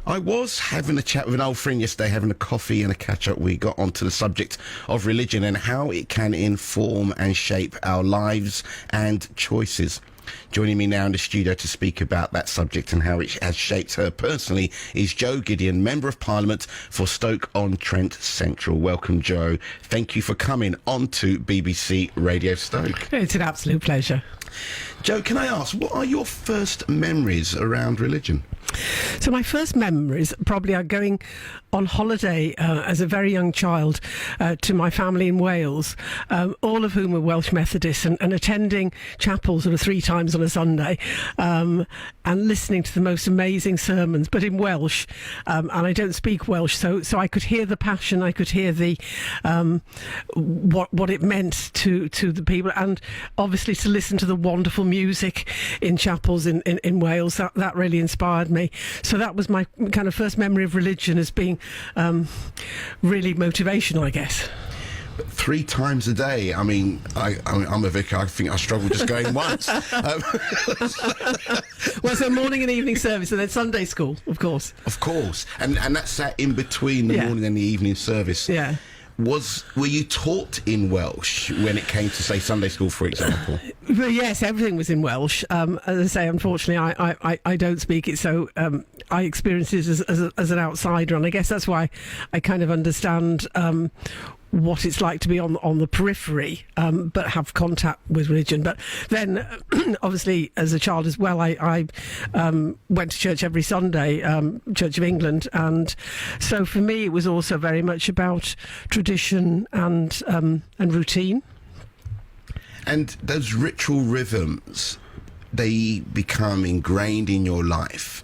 I was having a chat with an old friend yesterday, having a coffee and a catch-up. We got onto the subject of religion and how it can inform and shape our lives and choices. Joining me now in the studio to speak about that subject and how it has shaped her personally is Joe Gideon, Member of Parliament for Stoke-on-Trent Central. Welcome, Joe. Thank you for coming on to BBC Radio Stoke. It's an absolute pleasure. Joe, can I ask, what are your first memories around religion? So my first memories probably are going on holiday as a very young child to my family in Wales, all of whom were Welsh Methodists, and attending chapel sort of 3 times on a Sunday, and listening to the most amazing sermons, but in Welsh. And I don't speak Welsh, so I could hear the passion, I could hear the what it meant to the people, and obviously to listen to the wonderful music in chapels in Wales. That really inspired me. So that was my kind of first memory of religion as being really motivational, I guess. 3 times a day. I mean, I'm a vicar. I think I struggle just going once. Well, so morning and evening service, and then Sunday school, of course. Of course, and that's that in between the morning and the evening service. Yeah. Were you taught in Welsh when it came to, say, Sunday school, for example? Well, yes, everything was in Welsh. As I say, unfortunately, I don't speak it, so I experienced it as an outsider, and I guess that's why I kind of understand what it's like to be on the periphery, but have contact with religion. But then, obviously, as a child as well, I went to church every Sunday, Church of England, and so for me it was also very much about tradition and routine. And those ritual rhythms, they become ingrained in your life.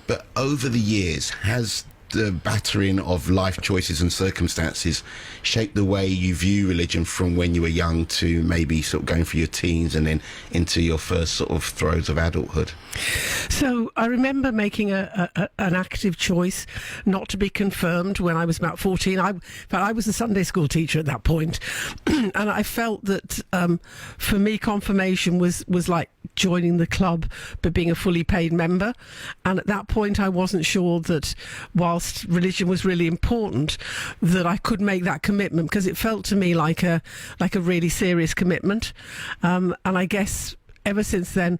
But over the years, has the battering of life choices and circumstances shape the way you view religion from when you were young to maybe sort of going through your teens and then into your first sort of throes of adulthood? So I remember making an active choice not to be confirmed when I was about 14. I was a Sunday school teacher at that point, and I felt that for me confirmation was like joining the club but being a fully paid member, and at that point I wasn't sure that whilst religion was really important that I could make that commitment, because it felt to me like a really serious commitment, and I guess ever since then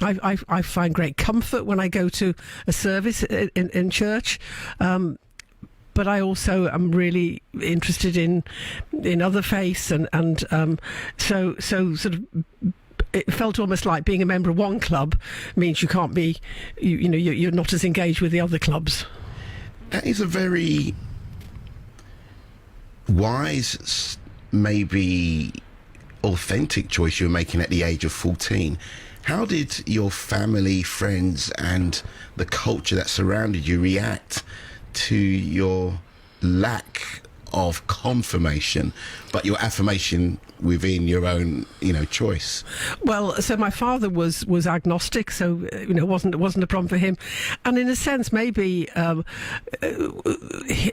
I find great comfort when I go to a service in church, but I also am really interested in other faiths, and so sort of it felt almost like being a member of one club means you can't be, you're not as engaged with the other clubs. That is a very wise, maybe authentic choice you were making at the age of 14. How did your family, friends, and the culture that surrounded you react to your lack of confirmation, but your affirmation within your own, choice? Well, so my father was agnostic, so it wasn't a problem for him, and in a sense, maybe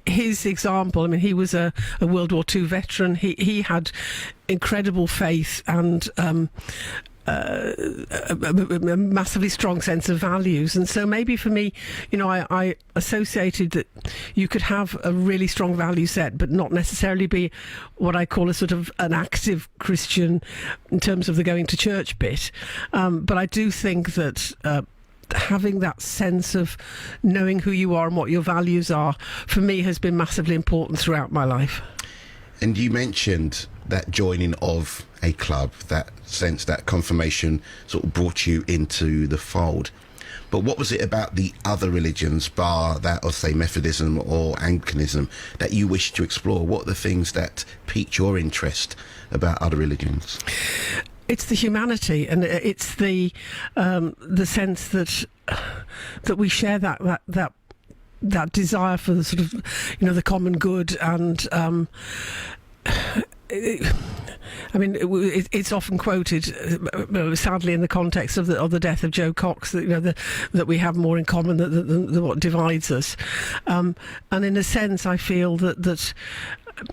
his example. I mean, he was a World War II veteran. He had incredible faith and a massively strong sense of values, and so maybe for me, I associated that you could have a really strong value set but not necessarily be what I call a sort of an active Christian in terms of the going to church bit, but I do think that having that sense of knowing who you are and what your values are, for me, has been massively important throughout my life. And you mentioned that joining of a club, that sense, that confirmation sort of brought you into the fold. But what was it about the other religions, bar that of, say, Methodism or Anglicanism, that you wished to explore? What are the things that piqued your interest about other religions? It's the humanity, and it's the sense that we share that desire for the sort of, the common good, and I mean, it's often quoted, sadly, in the context of the death of Joe Cox, that we have more in common than what divides us. And in a sense, I feel that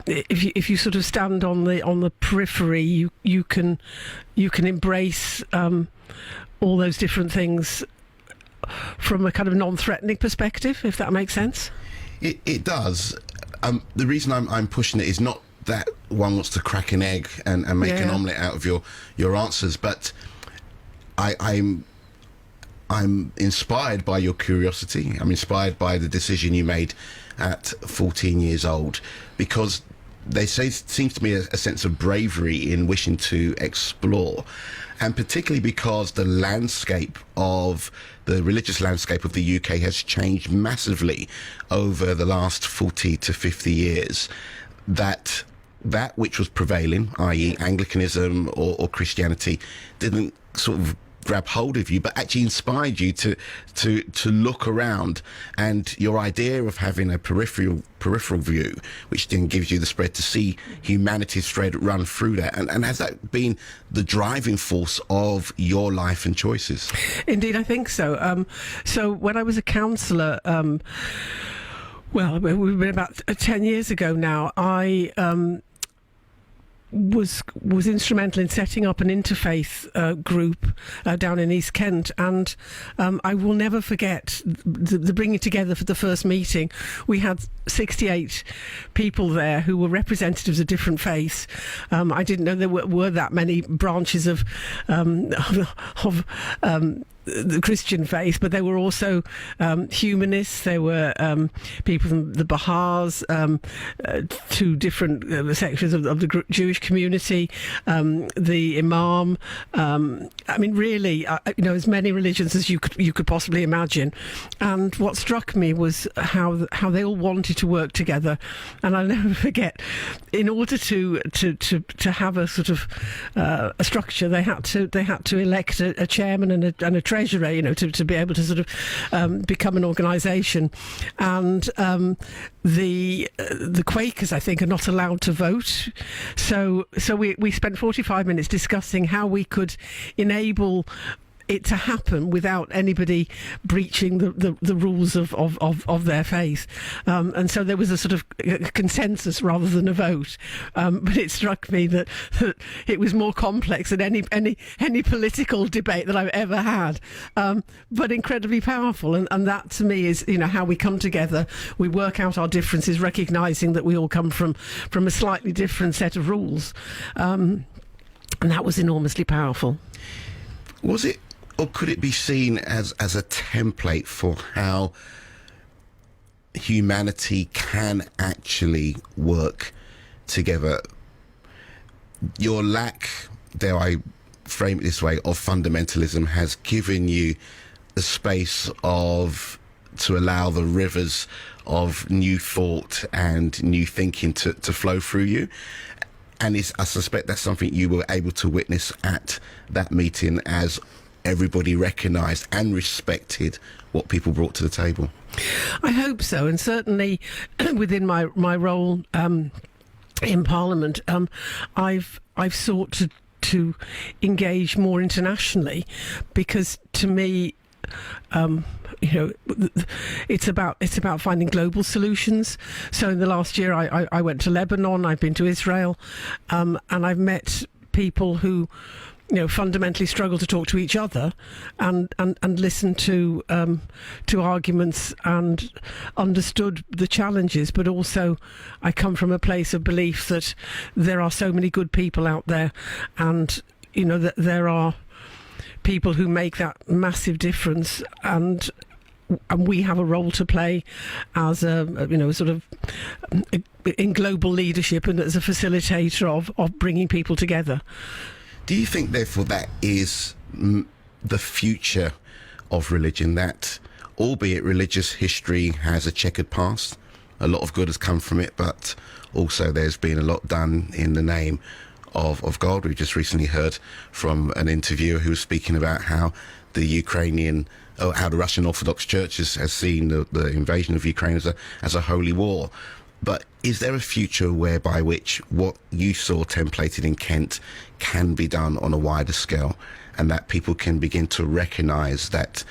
if you sort of stand on the periphery, you can embrace all those different things from a kind of non-threatening perspective, if that makes sense. It does. The reason I'm pushing it is not that one wants to crack an egg and make an omelette out of your answers, but I'm inspired by your curiosity. I'm inspired by the decision you made at 14 years old, because they say seems to me a sense of bravery in wishing to explore, and particularly because the religious landscape of the UK has changed massively over the last 40 to 50 years. That which was prevailing, i.e. Anglicanism or Christianity, didn't sort of grab hold of you, but actually inspired you to look around, and your idea of having a peripheral view, which then gives you the spread to see humanity's thread run through that, and has that been the driving force of your life and choices? Indeed, I think so. So when I was a counsellor, well, we've been about 10 years ago now, I was instrumental in setting up an interfaith group down in East Kent, and I will never forget the bringing together for the first meeting. We had 68 people there who were representatives of different faiths. I didn't know there were that many branches of the Christian faith, but there were also humanists, there were people from the Baha'is, two different sections of the Jewish community, the Imam, I mean really, as many religions as you could possibly imagine. And what struck me was how they all wanted to work together. And I'll never forget, in order to have a sort of a structure, they had to elect a chairman and a treasurer, to be able to sort of become an organisation. And the Quakers, I think, are not allowed to vote. So we spent 45 minutes discussing how we could enable it to happen without anybody breaching the rules of their faith, and so there was a sort of consensus rather than a vote, but it struck me that it was more complex than any political debate that I've ever had, but incredibly powerful, and that to me is how we come together. We work out our differences, recognising that we all come from a slightly different set of rules, and that was enormously powerful. Was it, or could it be seen as a template for how humanity can actually work together? Your lack, dare I frame it this way, of fundamentalism has given you the space to allow the rivers of new thought and new thinking to flow through you. And I suspect that's something you were able to witness at that meeting, as everybody recognised and respected what people brought to the table. I hope so, and certainly within my role in Parliament, I've sought to engage more internationally, because to me, it's about finding global solutions. So in the last year, I went to Lebanon, I've been to Israel, and I've met people who fundamentally struggle to talk to each other and listen to arguments, and understood the challenges. But also, I come from a place of belief that there are so many good people out there, and that there are people who make that massive difference, and we have a role to play as sort of in global leadership and as a facilitator of bringing people together. Do you think, therefore, that is the future of religion, that albeit religious history has a checkered past, a lot of good has come from it, but also there's been a lot done in the name of God? We just recently heard from an interviewer who was speaking about how the Russian Orthodox Church has seen the invasion of Ukraine as a holy war. But is there a future whereby which what you saw templated in Kent can be done on a wider scale, and that people can begin to recognise that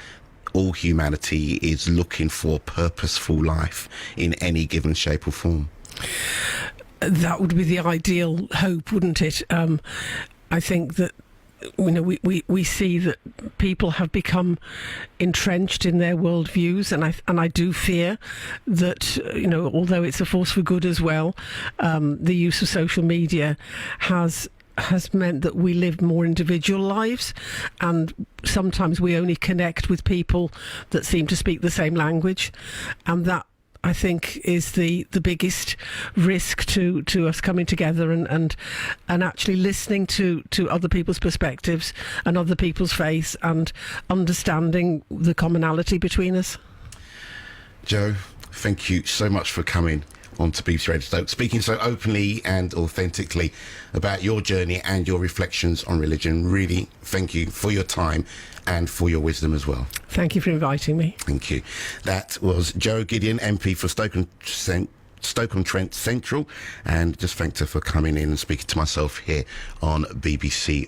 all humanity is looking for purposeful life in any given shape or form? That would be the ideal hope, wouldn't it? I think that we see that people have become entrenched in their worldviews, and I do fear that, although it's a force for good as well, the use of social media has meant that we live more individual lives, and sometimes we only connect with people that seem to speak the same language, and that, I think, is the biggest risk to us coming together and actually listening to other people's perspectives and other people's faiths and understanding the commonality between us. Jo, thank you so much for coming on to BBC Radio Stoke, speaking so openly and authentically about your journey and your reflections on religion. Really, thank you for your time and for your wisdom as well. Thank you for inviting me. Thank you. That was Jo Gideon, MP for Stoke-on-Trent Central, and just thanked her for coming in and speaking to myself here on BBC